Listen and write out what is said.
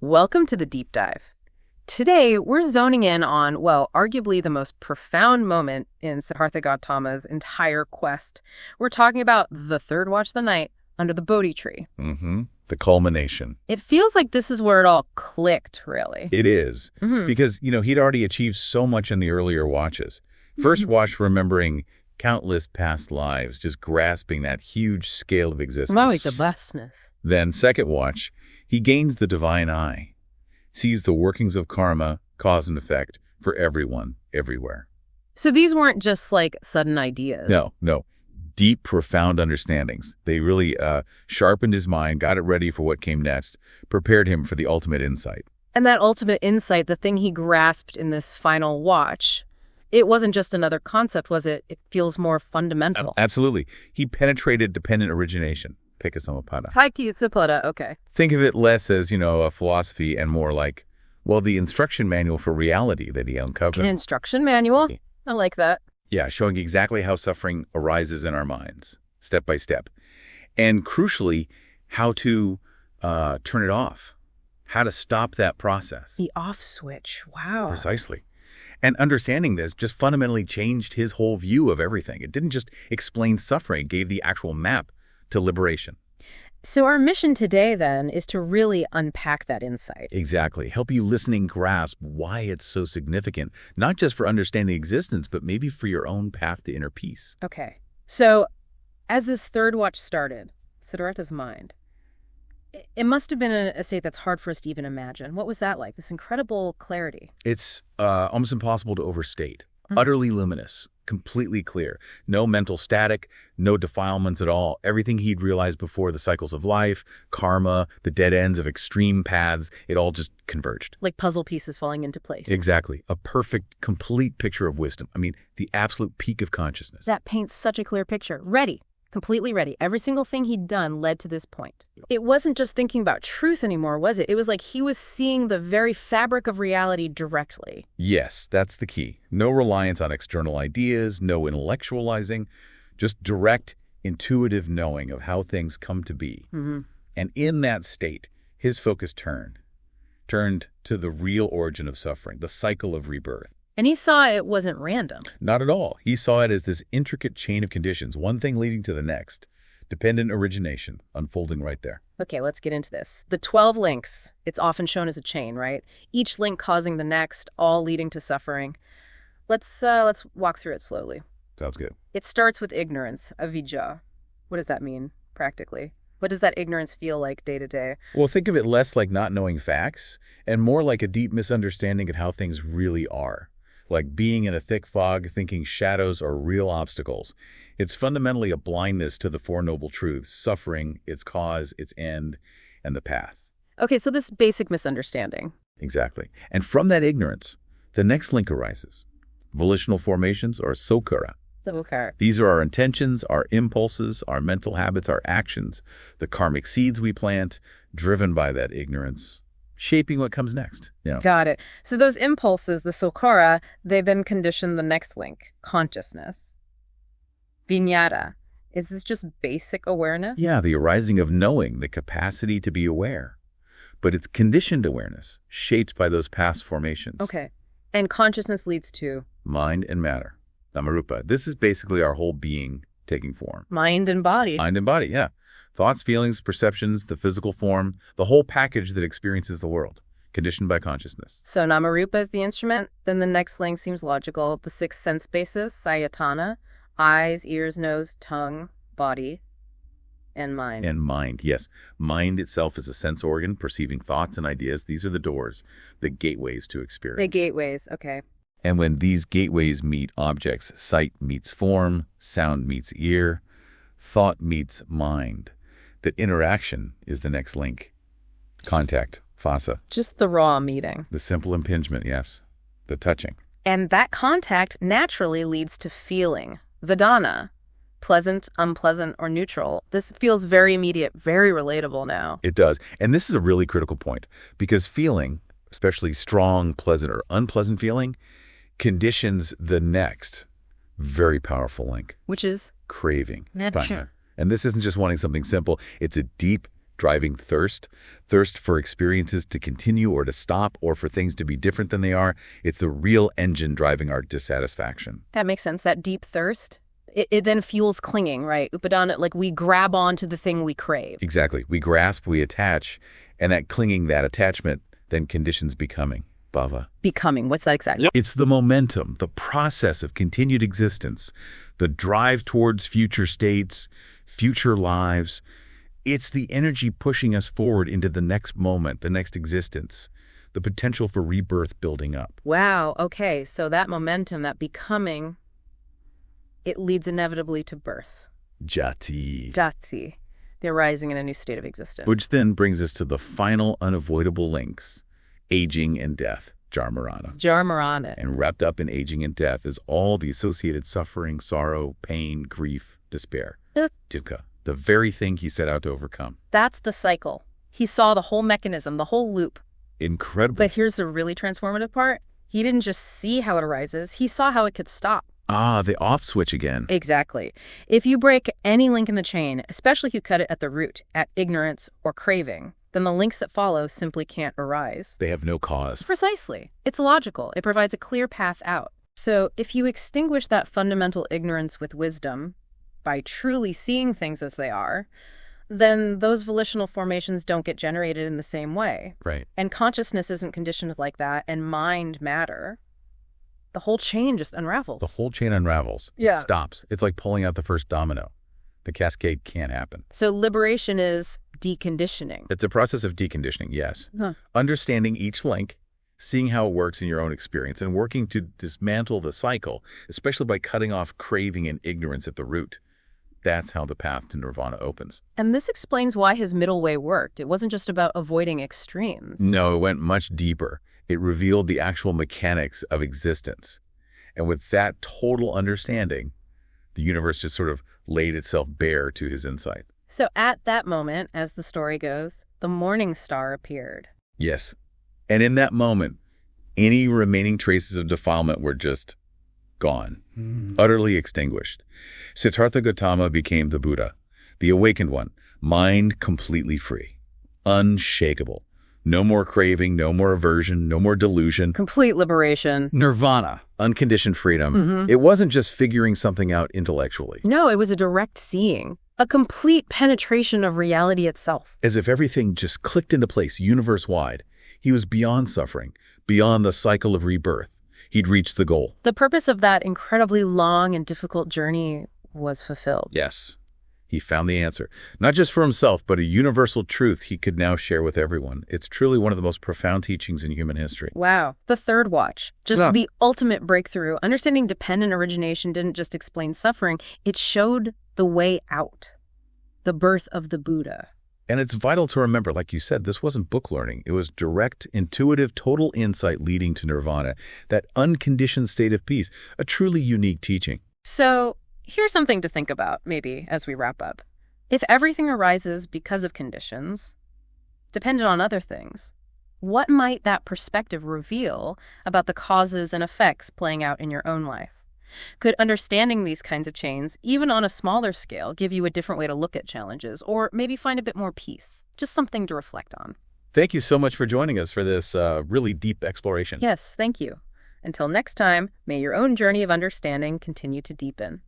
Welcome to the Deep Dive. Today, we're zoning in on, well, arguably the most profound moment in Siddhartha Gautama's entire quest. We're talking about the third watch of the night under the Bodhi Tree. The culmination. It feels like this is where it all clicked, really. It is. Because, he'd already achieved so much in the earlier watches. First watch, remembering countless past lives, just grasping that huge scale of existence. Like the vastness. Then second watch, he gains the divine eye, sees the workings of karma, cause and effect, for everyone, everywhere. So these weren't just like sudden ideas. No. Deep, profound understandings. They really sharpened his mind, got it ready for what came next, prepared him for the ultimate insight. And that ultimate insight, the thing he grasped in this final watch, it wasn't just another concept, was it? It feels more fundamental. Absolutely. He penetrated dependent origination. Paṭiccasamuppāda. Paṭiccasamuppāda, okay. Think of it less as, a philosophy and more like, the instruction manual for reality that he uncovered. An instruction manual? I like that. Yeah, showing exactly how suffering arises in our minds, step by step. And crucially, how to turn it off, how to stop that process. The off switch, wow. Precisely. And understanding this just fundamentally changed his whole view of everything. It didn't just explain suffering, it gave the actual map to liberation. So our mission today, then, is to really unpack that insight. Exactly. Help you listening grasp why it's so significant, not just for understanding existence, but maybe for your own path to inner peace. Okay. So as this third watch started, Siddhartha's mind, it must have been a state that's hard for us to even imagine. What was that like, this incredible clarity? It's almost impossible to overstate. Utterly luminous, completely clear. No mental static, no defilements at all. Everything he'd realized before, the cycles of life, karma, the dead ends of extreme paths, it all just converged. Like puzzle pieces falling into place. Exactly. A perfect, complete picture of wisdom. The absolute peak of consciousness. That paints such a clear picture. Ready. Completely ready. Every single thing he'd done led to this point. It wasn't just thinking about truth anymore, was it? It was like he was seeing the very fabric of reality directly. Yes, that's the key. No reliance on external ideas, no intellectualizing, just direct, intuitive knowing of how things come to be. And in that state, his focus turned to the real origin of suffering, the cycle of rebirth. And he saw it wasn't random. Not at all. He saw it as this intricate chain of conditions, one thing leading to the next. Dependent origination, unfolding right there. Okay, let's get into this. The 12 links, it's often shown as a chain, right? Each link causing the next, all leading to suffering. Let's walk through it slowly. Sounds good. It starts with ignorance, avidya. What does that mean, practically? What does that ignorance feel like day to day? Well, think of it less like not knowing facts and more like a deep misunderstanding of how things really are. Like being in a thick fog, thinking shadows are real obstacles. It's fundamentally a blindness to the Four Noble Truths, suffering, its cause, its end, and the path. Okay, so this basic misunderstanding. Exactly. And from that ignorance, the next link arises. Volitional formations, or samsara. These are our intentions, our impulses, our mental habits, our actions, the karmic seeds we plant, driven by that ignorance, shaping what comes next. Got it. So those impulses, the samsara, they then condition the next link, consciousness. Viññāta. Is this just basic awareness? Yeah, the arising of knowing, the capacity to be aware. But it's conditioned awareness, shaped by those past formations. Okay. And consciousness leads to? Mind and matter. Namarupa. This is basically our whole being taking form. Mind and body. Mind and body, yeah. Thoughts, feelings, perceptions, the physical form, the whole package that experiences the world, conditioned by consciousness. So Namarupa is the instrument. Then the next link seems logical. The 6 sense bases, sayatana, eyes, ears, nose, tongue, body, and mind. And mind, yes. Mind itself is a sense organ, perceiving thoughts and ideas. These are the doors, the gateways to experience. The gateways, okay. And when these gateways meet objects, sight meets form, sound meets ear, thought meets mind. That interaction is the next link. Contact, phassa. Just the raw meeting. The simple impingement, yes. The touching. And that contact naturally leads to feeling. Vedana. Pleasant, unpleasant, or neutral. This feels very immediate, very relatable now. It does. And this is a really critical point because feeling, especially strong, pleasant, or unpleasant feeling, conditions the next very powerful link. Which is? Craving. Sure. And this isn't just wanting something simple. It's a deep, driving thirst for experiences to continue or to stop or for things to be different than they are. It's the real engine driving our dissatisfaction. That makes sense. That deep thirst, it then fuels clinging, right? Upadana, like we grab onto the thing we crave. Exactly. We grasp, we attach, and that clinging, that attachment, then conditions becoming. Bhava. Becoming, what's that exactly? Yep. It's the momentum, the process of continued existence, the drive towards future states, future lives. It's the energy pushing us forward into the next moment, the next existence, the potential for rebirth building up. Wow, okay, so that momentum, that becoming, it leads inevitably to birth. Jati. Jati, the arising in a new state of existence. Which then brings us to the final unavoidable links, aging and death, Jarmarana. Jarmarana. And wrapped up in aging and death is all the associated suffering, sorrow, pain, grief, despair. Dukkha, the very thing he set out to overcome. That's the cycle. He saw the whole mechanism, the whole loop. Incredible. But here's the really transformative part. He didn't just see how it arises, he saw how it could stop. Ah, the off switch again. Exactly. If you break any link in the chain, especially if you cut it at the root, at ignorance or craving, then the links that follow simply can't arise. They have no cause. Precisely. It's logical. It provides a clear path out. So if you extinguish that fundamental ignorance with wisdom, by truly seeing things as they are, then those volitional formations don't get generated in the same way. Right. And consciousness isn't conditioned like that, and mind matter. The whole chain just unravels. The whole chain unravels. Yeah. It stops. It's like pulling out the first domino. The cascade can't happen. So liberation is deconditioning. It's a process of deconditioning, yes. Huh. Understanding each link, seeing how it works in your own experience, and working to dismantle the cycle, especially by cutting off craving and ignorance at the root. That's how the path to nirvana opens. And this explains why his middle way worked. It wasn't just about avoiding extremes. No, it went much deeper. It revealed the actual mechanics of existence. And with that total understanding, the universe just sort of laid itself bare to his insight. So at that moment, as the story goes, the morning star appeared. Yes. And in that moment, any remaining traces of defilement were just gone, utterly extinguished. Siddhartha Gautama became the Buddha, the awakened one, mind completely free, unshakable. No more craving, no more aversion, no more delusion. Complete liberation. Nirvana, unconditioned freedom. It wasn't just figuring something out intellectually. No, it was a direct seeing, a complete penetration of reality itself. As if everything just clicked into place universe-wide. He was beyond suffering, beyond the cycle of rebirth. He'd reached the goal. The purpose of that incredibly long and difficult journey was fulfilled. Yes. He found the answer, not just for himself, but a universal truth he could now share with everyone. It's truly one of the most profound teachings in human history. Wow. The third watch. Just the ultimate breakthrough. Understanding dependent origination didn't just explain suffering, it showed the way out. The birth of the Buddha. And it's vital to remember, like you said, this wasn't book learning. It was direct, intuitive, total insight leading to nirvana, that unconditioned state of peace, a truly unique teaching. So here's something to think about, maybe, as we wrap up. If everything arises because of conditions, dependent on other things, what might that perspective reveal about the causes and effects playing out in your own life? Could understanding these kinds of chains, even on a smaller scale, give you a different way to look at challenges, or maybe find a bit more peace? Just something to reflect on. Thank you so much for joining us for this really deep exploration. Yes, thank you. Until next time, may your own journey of understanding continue to deepen.